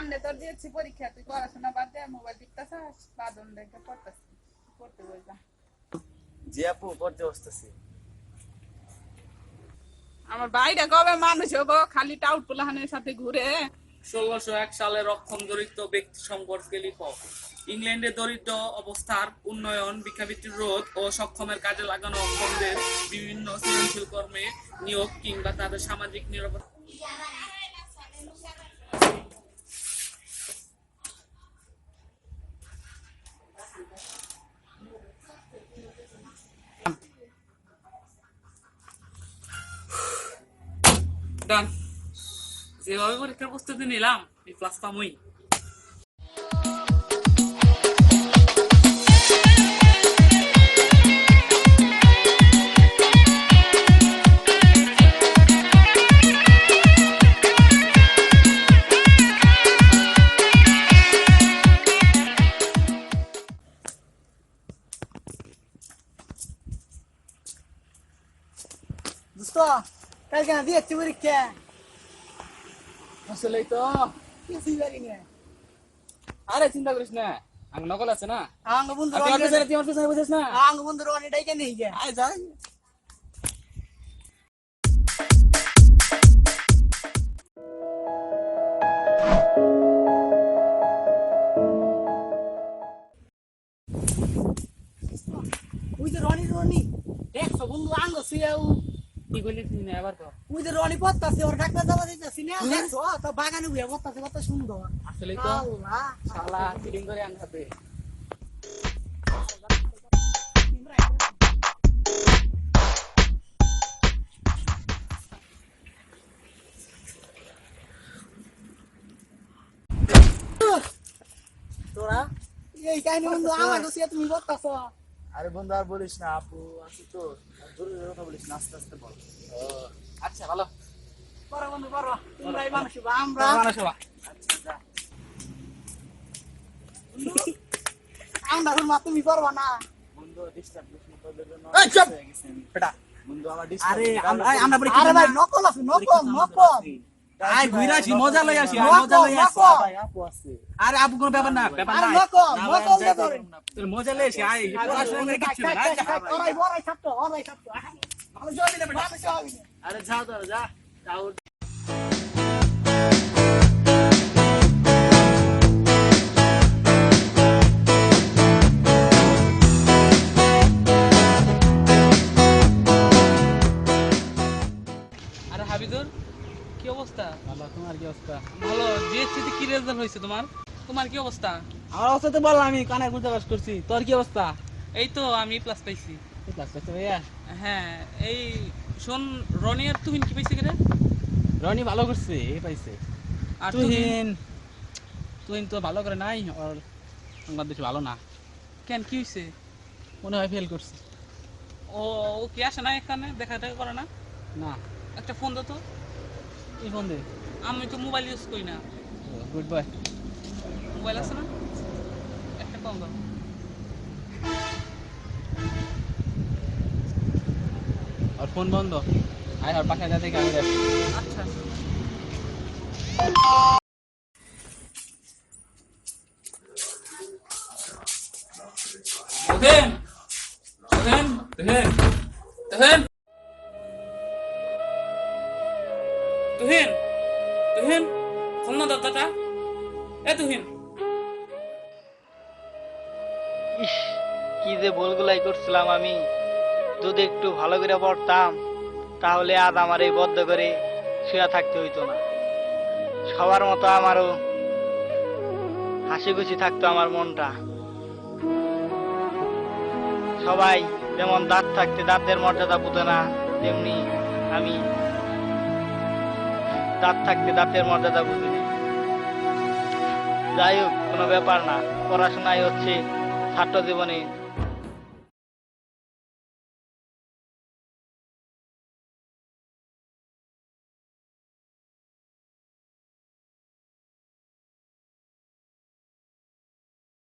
সামনে তোর দিয়েছি পরীক্ষা, তুই পড়াশোনা বাদ দে, মোবাইল টিপতেছিস, বাদন দেখে পড়তে বসবা। জি আপু, পড়তে বসতেছি। আমার ভাইটা কবে মানুষ হবো, খালি টাউট পোলাহানের সাথে ঘুরে। ১৬০১ সালে রক্ষণ দরিদ্র ব্যক্তি সম্পর্কে লিখক। ইংল্যান্ডে দরিদ্র অবস্থার উন্নয়ন, ভিক্ষাবৃত্তি রোধ ও সক্ষমের কাজে লাগানো অক্ষমদের বিভিন্ন সৃজনশীল কর্মে নিয়োগ কিংবা তাদের সামাজিক নিরাপত্তা। ডান। যেভাবে পরীক্ষার প্রস্তুতি নিলাম, এই ক্লাস পামই। দোস্ত কালকে না দিয়েছি পরীক্ষা, আসলেই তো। কিছুই জানি না। আরে চিন্তা করিস না, আং নকল আছে না। আঙ্গ বন্ধু তুই আমার পিছনে বুঝিস না। আঙ্গ বন্ধু রনি ডাইকে নেই গে। আয় যাই। ওই যে রনি দেখছো বন্ধু আঙ্গ সিয়াও কি বলিস না এবার তো। ওই যে রনি পড়তাছে, ওর ডাক্তার দাবা দিতেছি না, দেখছো তো বাগানে উইয়া পড়তাছে, কত সুন্দর। আসলেই তো। আল্লাহ শালা ফিলিং করে আনতে। তোরা? এই কাহিনী বন্ধু আমার সিয়া তুমি পড়তাছো। আরে বন্ধু আর বলিস না, আপু আছি তো। আর জোরে জোরে কথা বলিস না, আস্তে আস্তে বল। আচ্ছা ভালো। পড়ো বন্ধু পড়ো, তোমরাই মানুষ হবা, আমরা মানুষ হবা। আচ্ছা যা। আমরা মা তুমি পড়বা না। বন্ধু ডিস্টার্ব করিস না, তোদের জন্য এই চুপ! হয়ে গেছে আমি। বেটা বন্ধু আমার ডিস্টার্ব। আরে আমরা পরীক্ষা আরে ভাই নকল আছে, নকল আয় ঘুরে আসি, মজা লই আসি, নকল, মজা লই আসি। নকল। ভাই আপু আছে। আরে আপু কোনো ব্যাপার না, ব্যাপার আরে না। নকল না ভাই, নকল আমি যাই ধরে। পারবো না। তোর মজা লই আসি, আয় পড়াশোনা করে কিচ্ছু না। ওরাই বড়াই ছাত্র, ওরাই ছাত্র। ভালো জমি না, ভালো জমি না। আরে যা তোরা যা। যাও। আরে হাবিদুর, কি অবস্থা? ভালো, তোমার কি অবস্থা? ভালো। জিএসসি তে কি রেজাল্ট হয়েছে তোমার? তোমার কি অবস্থা? আমার অবস্থা তো বললাম, আমি কানে বুঝতে পাস করছি। তোর কি অবস্থা? এই তো আমি প্লাস পাইছি। তুই ক্লাস করতে ভাইয়া? হ্যাঁ, এই শোন, রনি আর তুহিন কি পাইছে রে? রনি ভালো করছে, এই পাইছে। আর তুহিন? তুহিন তো ভালো করে নাই, ওর সংবাদ বেশি ভালো না। কেন, কি হয়েছে? মনে হয় ফেল করছে। ও ও কি আসে না এখানে, দেখা দেখা করে না? না, একটা ফোন দাও তো। এই ফোন দে। আমি তো মোবাইল ইউজ করি না। Good boy. মোবাইল আছে না? একটা কল দাও। ওর ফোন বন্ধ। আয় ওর পাশে যাতে আমি রাখি। আচ্ছা। তুহিন, তুহিন, তুহিন, তুহিন, তুহিন, তুহিন, ফোন না দাদাটা। এ তুহিন। ইস, কি যে ভুলগুলাই করছিলাম আমি। যদি একটু ভালো করে পড়তাম, তাহলে আজ আমার এই বদ্ধ করে শুয়ে থাকতে হইতো না। সবার মতো আমারও হাসি খুশি থাকতো আমার মনটা। সবাই যেমন দাঁত থাকতে দাঁতের মর্যাদা বুঝে না, তেমনি আমি দাঁত থাকতে দাঁতের মর্যাদা বুঝি না। যাই হোক, কোনো ব্যাপার না। পড়াশোনাই হচ্ছে ছাত্র জীবনে